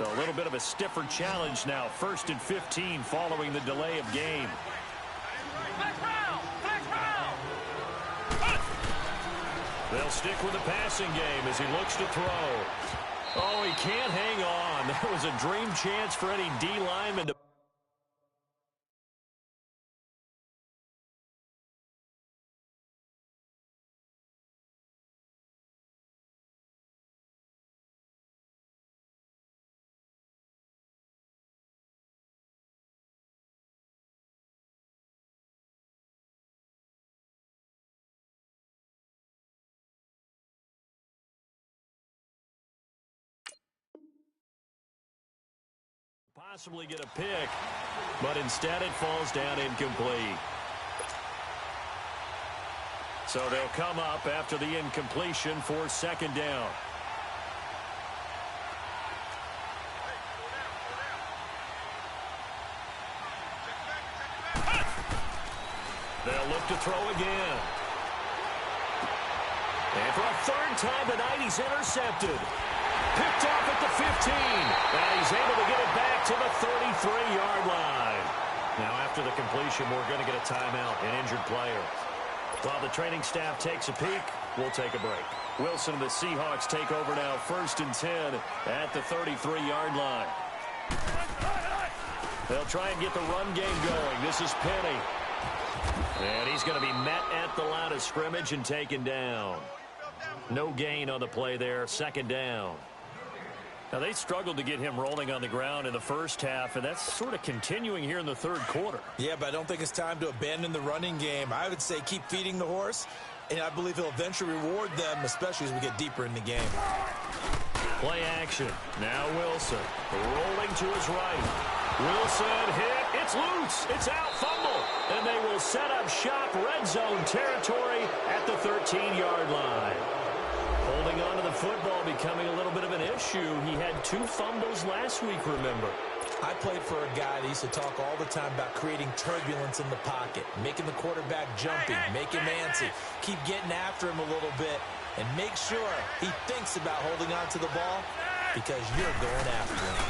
So a little bit of a stiffer challenge now. 1st and 15 following the delay of game. They'll stick with the passing game as he looks to throw. Oh, he can't hang on. That was a dream chance for any D lineman to... possibly get a pick, but instead it falls down incomplete. So they'll come up after the incompletion for 2nd down. They'll look to throw again. And for a 3rd time tonight, he's intercepted. Picked off at the 15, and he's able to get it back to the 33-yard line. Now, after the completion, we're going to get a timeout, an injured player. While the training staff takes a peek, we'll take a break. Wilson and the Seahawks take over now, 1st and 10 at the 33-yard line. They'll try and get the run game going. This is Penny. And he's going to be met at the line of scrimmage and taken down. No gain on the play there, 2nd down. Now, they struggled to get him rolling on the ground in the first half, and that's sort of continuing here in the 3rd quarter. Yeah, but I don't think it's time to abandon the running game. I would say keep feeding the horse, and I believe he'll eventually reward them, especially as we get deeper in the game. Play action. Now Wilson rolling to his right. Wilson hit. It's loose. It's out. Fumble. And they will set up shop, red zone territory at the 13-yard line. Holding on to the football becoming a little bit of an issue. He had 2 fumbles last week, remember. I played for a guy that used to talk all the time about creating turbulence in the pocket, making the quarterback jumpy, make him antsy, keep getting after him a little bit, and make sure he thinks about holding on to the ball because you're going after him.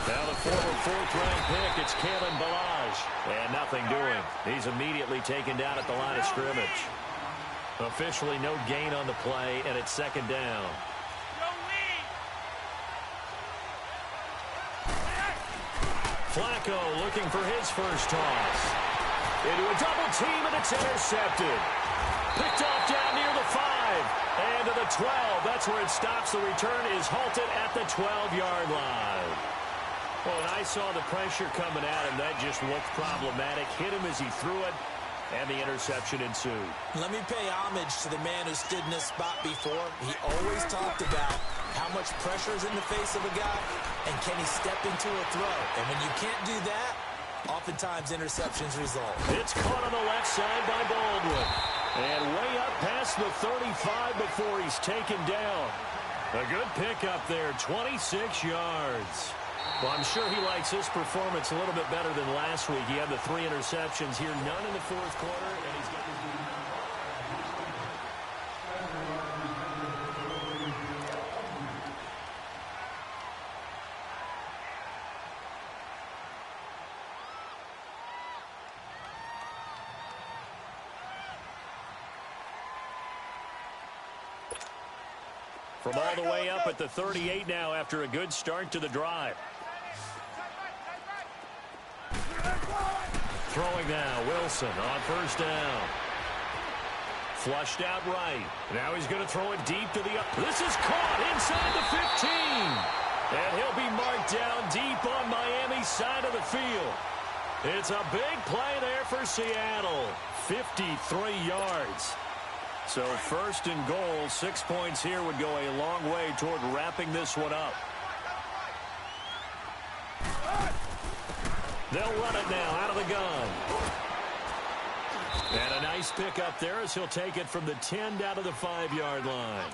Now the former 4th-round pick, it's Kalen Ballage. And nothing doing. He's immediately taken down at the line of scrimmage. Officially no gain on the play, and it's 2nd down. Flacco looking for his first toss. Into a double team, and it's intercepted. Picked off down near the 5. And to the 12. That's where it stops. The return is halted at the 12-yard line. Well, when I saw the pressure coming at him, that just looked problematic. Hit him as he threw it, and the interception ensued. Let me pay homage to the man who stood in this spot before. He always talked about how much pressure is in the face of a guy, and can he step into a throw. And when you can't do that, oftentimes interceptions result. It's caught on the left side by Baldwin. And way up past the 35 before he's taken down. A good pickup there, 26 yards. Well, I'm sure he likes his performance a little bit better than last week. He had the 3 interceptions here, none in the 4th quarter, and he's got... From all the way up at the 38 now after a good start to the drive. Throwing now, Wilson on 1st down. Flushed out right. Now he's going to throw it deep to the... This is caught inside the 15. And he'll be marked down deep on Miami's side of the field. It's a big play there for Seattle. 53 yards. So 1st and goal, 6 points here would go a long way toward wrapping this one up. They'll run it now out of the gun. And a nice pick up there as he'll take it from the 10 down to the 5-yard line.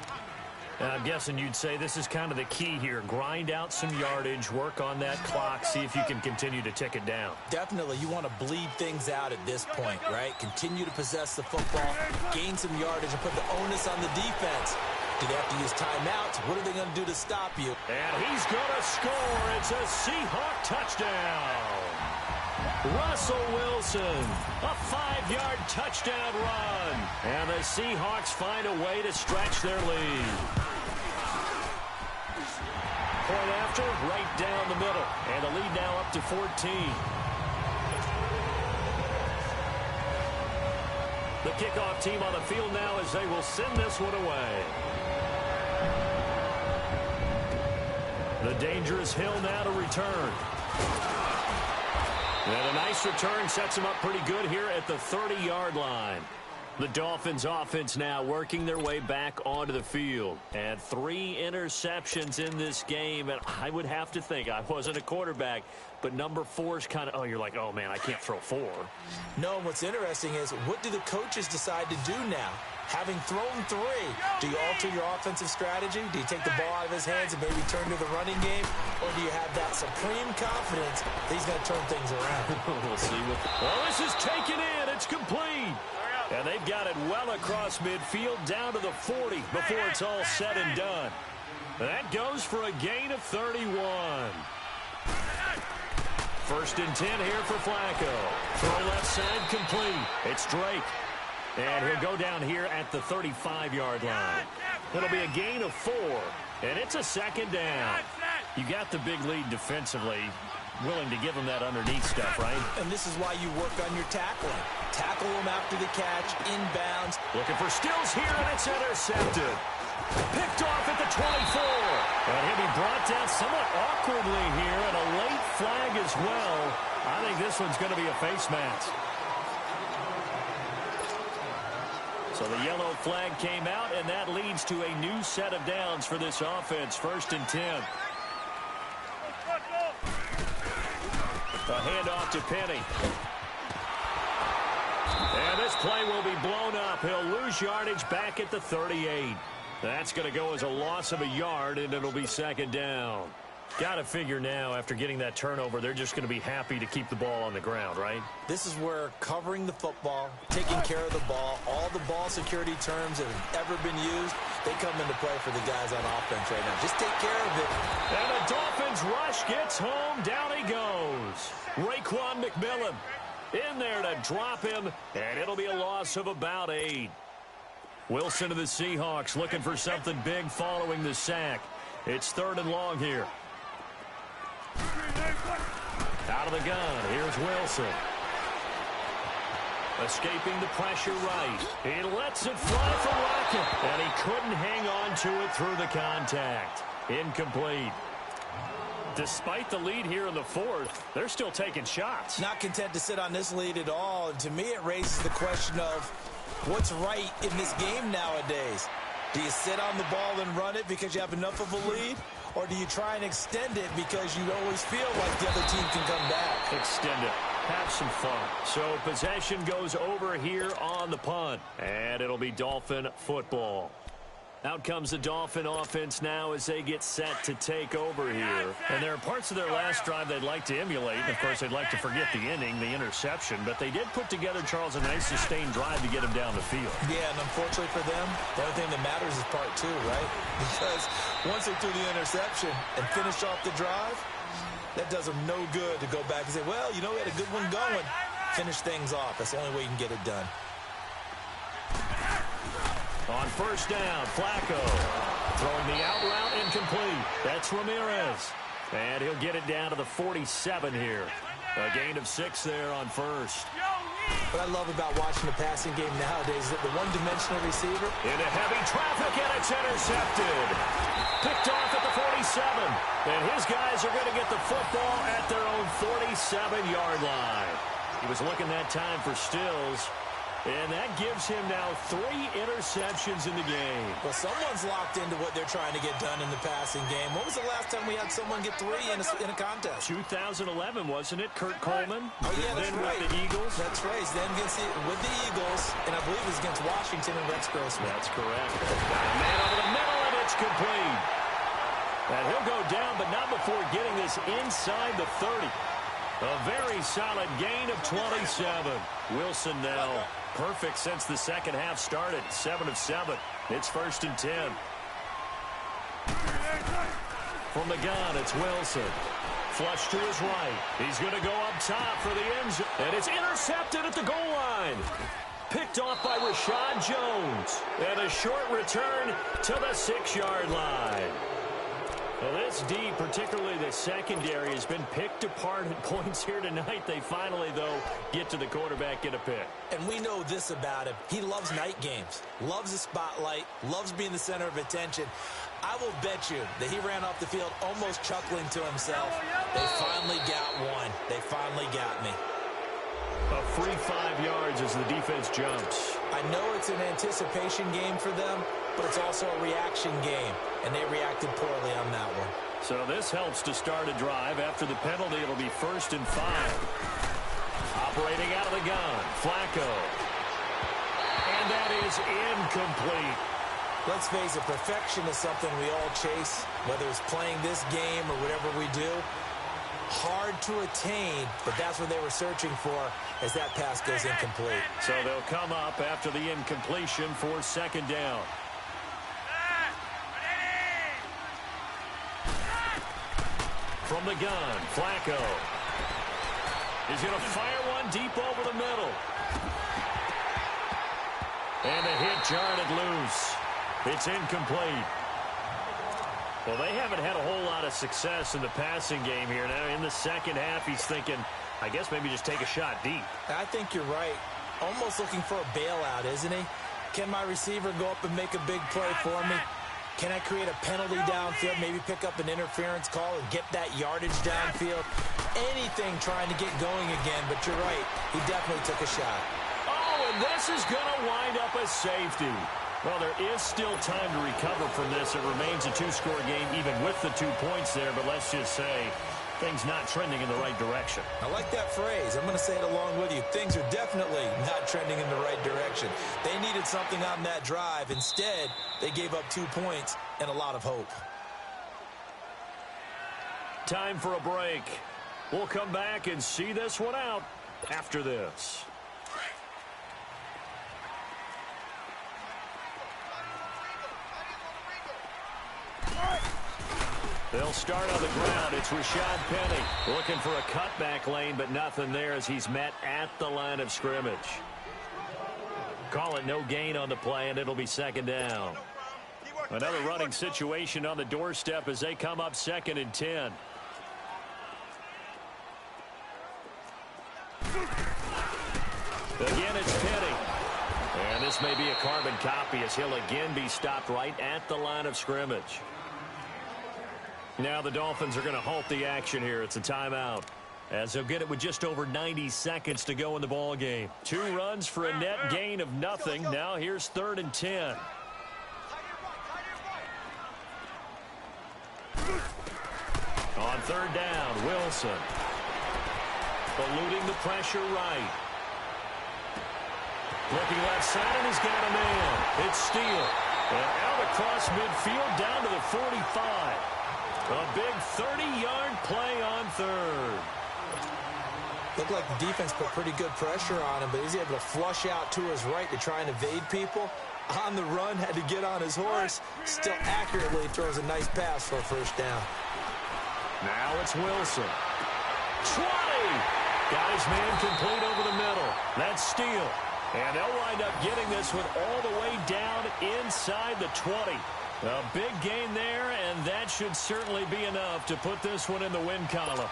And I'm guessing you'd say this is kind of the key here. Grind out some yardage, work on that clock, see if you can continue to tick it down. Definitely. You want to bleed things out at this point, right? Continue to possess the football, gain some yardage, and put the onus on the defense. Do they have to use timeouts? What are they going to do to stop you? And he's going to score. It's a Seahawk touchdown. Russell Wilson, a 5-yard touchdown run. And the Seahawks find a way to stretch their lead. Point after, right down the middle. And the lead now up to 14. The kickoff team on the field now as they will send this one away. The dangerous Hill now to return. And a nice return sets them up pretty good here at the 30-yard line. The Dolphins offense now working their way back onto the field. And 3 interceptions in this game. And I would have to think, I wasn't a quarterback, but number 4 is kind of, oh, you're like, oh, man, I can't throw 4. No, what's interesting is, what do the coaches decide to do now? Having thrown 3, do you alter your offensive strategy? Do you take the ball out of his hands and maybe turn to the running game? Or do you have that supreme confidence that he's going to turn things around? We'll see. Oh, this is taken in. It's complete. And they've got it well across midfield down to the 40 before it's all said and done. That goes for a gain of 31. First and 10 here for Flacco. Throw left side complete. It's Drake. And he'll go down here at the 35-yard line. It'll be a gain of 4. And it's a second down. You got the big lead defensively. Willing to give them that underneath stuff, right? And this is why you work on your tackling. Tackle them after the catch, inbounds. Looking for Stills here, and it's intercepted. Picked off at the 24. And he'll be brought down somewhat awkwardly here, and a late flag as well. I think this one's going to be a face mask. So the yellow flag came out, and that leads to a new set of downs for this offense. First and 10. A handoff to Penny. And this play will be blown up. He'll lose yardage back at the 38. That's going to go as a loss of a yard, and it'll be second down. Got to figure now, after getting that turnover, they're just going to be happy to keep the ball on the ground, right? This is where covering the football, taking care of the ball, all the ball security terms that have ever been used, they come into play for the guys on offense right now. Just take care of it. And the Dolphins rush gets home. Down he goes. Raekwon McMillan in there to drop him, and it'll be a loss of about 8. Wilson to the Seahawks looking for something big following the sack. It's 3rd and long here. Out of the gun, here's Wilson. Escaping the pressure right. He lets it fly for Rocket, and he couldn't hang on to it through the contact. Incomplete. Despite the lead here in the 4th, they're still taking shots. Not content to sit on this lead at all. And to me, it raises the question of what's right in this game nowadays. Do you sit on the ball and run it because you have enough of a lead? Or do you try and extend it because you always feel like the other team can come back? Extend it. Have some fun. So possession goes over here on the punt. And it'll be Dolphin football. Out comes the Dolphin offense now as they get set to take over here. And there are parts of their last drive they'd like to emulate. And, of course, they'd like to forget the inning, the interception. But they did put together, Charles, a nice sustained drive to get him down the field. Yeah, and unfortunately for them, the only thing that matters is part 2, right? Because once they threw the interception and finished off the drive, that does them no good to go back and say, well, you know, we had a good one going. Finish things off. That's the only way you can get it done. On first down, Flacco throwing the out route incomplete. That's Ramirez. And he'll get it down to the 47 here. A gain of 6 there on first. What I love about watching the passing game nowadays is that the one-dimensional receiver. Into heavy traffic, and it's intercepted. Picked off at the 47. And his guys are going to get the football at their own 47-yard line. He was looking that time for Stills. And that gives him now 3 interceptions in the game. Well, someone's locked into what they're trying to get done in the passing game. When was the last time we had someone get 3 in a contest? 2011, wasn't it? Kurt Coleman? Oh, yeah, that's then right. With the Eagles? That's right. Then with the Eagles, and I believe it was against Washington and Rex Grossman. That's correct. Got a man over the middle, and it's complete. And he'll go down, but not before getting this inside the 30. A very solid gain of 27. Wilson now perfect since the second half started. 7 of 7. It's first and 10. From the gun, it's Wilson. Flush to his right. He's going to go up top for the end zone. And it's intercepted at the goal line. Picked off by Rashad Jones. And a short return to the 6-yard line. Well, this D, particularly the secondary, has been picked apart at points here tonight. They finally, though, get to the quarterback, get a pick. And we know this about him. He loves night games, loves the spotlight, loves being the center of attention. I will bet you that he ran off the field almost chuckling to himself. They finally got one. They finally got me. A free 5 yards as the defense jumps. I know it's an anticipation game for them, but it's also a reaction game, and they reacted poorly on that one. So this helps to start a drive. After the penalty, it'll be 1st and 5. Operating out of the gun, Flacco. And that is incomplete. Let's face it, perfection is something we all chase, whether it's playing this game or whatever we do. Hard to attain, but that's what they were searching for as that pass goes incomplete. So they'll come up after the incompletion for 2nd down. From the gun, Flacco. He's going to fire one deep over the middle. And the hit jarred it loose. It's incomplete. Well, they haven't had a whole lot of success in the passing game here. Now, in the second half, he's thinking, I guess maybe just take a shot deep. I think you're right. Almost looking for a bailout, isn't he? Can my receiver go up and make a big play for me? Can I create a penalty downfield, maybe pick up an interference call and get that yardage downfield? Anything trying to get going again, but you're right. He definitely took a shot. Oh, and this is going to wind up a safety. Well, there is still time to recover from this. It remains a 2-score game even with the 2 points there, but let's just say things not trending in the right direction. I like that phrase. I'm going to say it along with you. Things are definitely not trending in the right direction. They needed something on that drive. Instead, they gave up 2 points and a lot of hope. Time for a break. We'll come back and see this one out after this. They'll start on the ground. It's Rashad Penny looking for a cutback lane, but nothing there as he's met at the line of scrimmage. Call it no gain on the play, and it'll be 2nd down. Another running situation on the doorstep as they come up 2nd and 10. Again, it's Penny. And this may be a carbon copy as he'll again be stopped right at the line of scrimmage. Now the Dolphins are going to halt the action here. It's a timeout, as they'll get it with just over 90 seconds to go in the ball game. 2 runs for a net gain of nothing. Now here's 3rd and 10. On 3rd down, Wilson. Eluding the pressure right. Looking left side, and he's got a man. It's Steele. And out across midfield down to the 45. A big 30-yard play on 3rd. Looked like the defense put pretty good pressure on him, but he's able to flush out to his right to try and evade people. On the run, had to get on his horse. Still accurately throws a nice pass for a 1st down. Now it's Wilson. 20! Got his man complete over the middle. That's Steele. And they'll wind up getting this one all the way down inside the 20. A big gain there, and that should certainly be enough to put this one in the win column.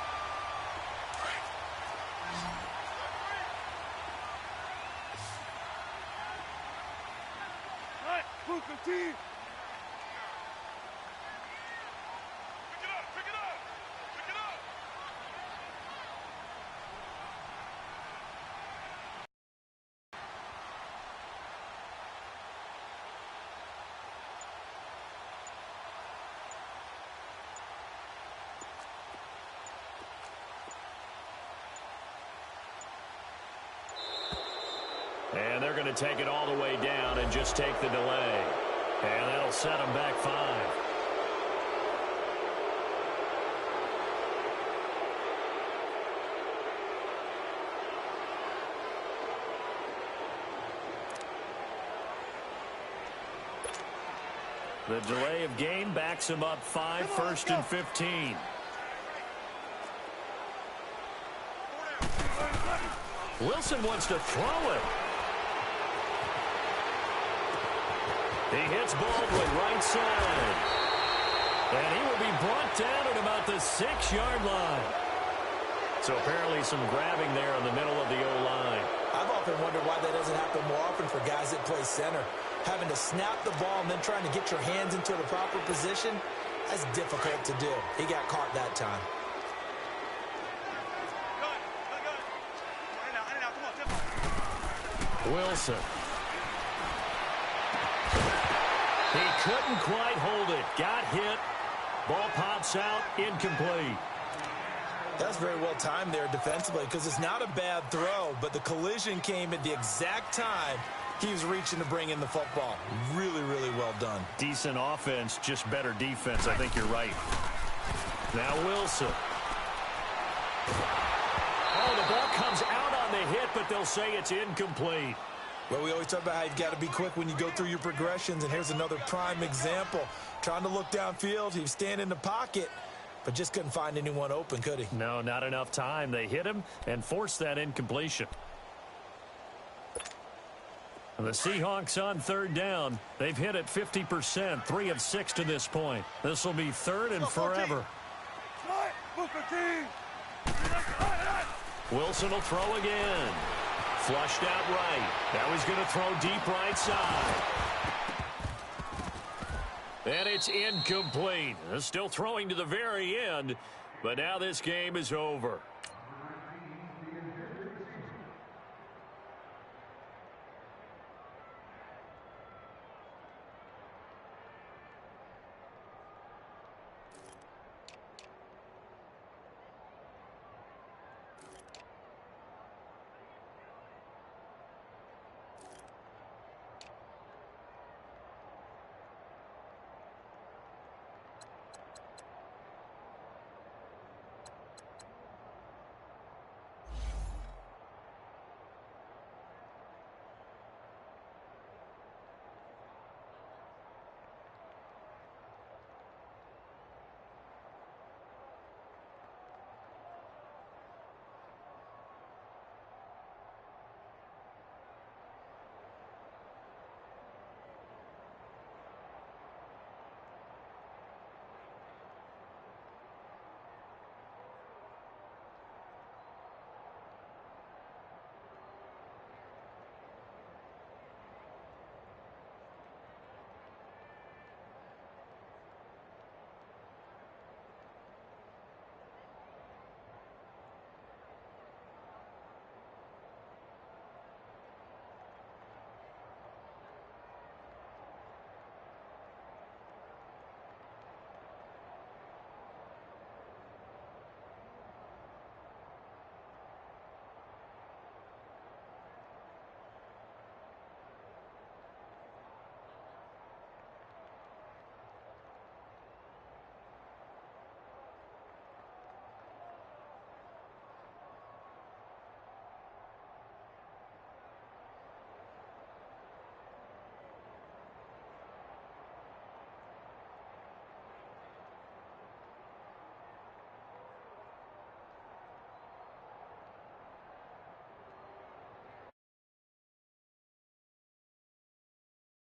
And they're going to take it all the way down and just take the delay. And that'll set them back 5. The delay of game backs him up 5, 1st and 15. Wilson wants to throw it. He hits Baldwin right side. And he will be brought down at about the 6-yard line. So apparently some grabbing there in the middle of the O-line. I've often wondered why that doesn't happen more often for guys that play center. Having to snap the ball and then trying to get your hands into the proper position, that's difficult to do. He got caught that time. Wilson. He couldn't quite hold it. Got hit. Ball pops out. Incomplete. That's very well timed there defensively because it's not a bad throw, but the collision came at the exact time he was reaching to bring in the football. Really, really well done. Decent offense, just better defense. I think you're right. Now Wilson. Oh, the ball comes out on the hit, but they'll say it's incomplete. Well, we always talk about how you've got to be quick when you go through your progressions, and here's another prime example. Trying to look downfield, he was standing in the pocket, but just couldn't find anyone open, could he? No, not enough time. They hit him and forced that incompletion. And the Seahawks on 3rd down. They've hit it 50%, 3 of 6 to this point. This will be 3rd and forever. Wilson will throw again. Flushed out right. Now he's going to throw deep right side. And it's incomplete. Still throwing to the very end, but now this game is over.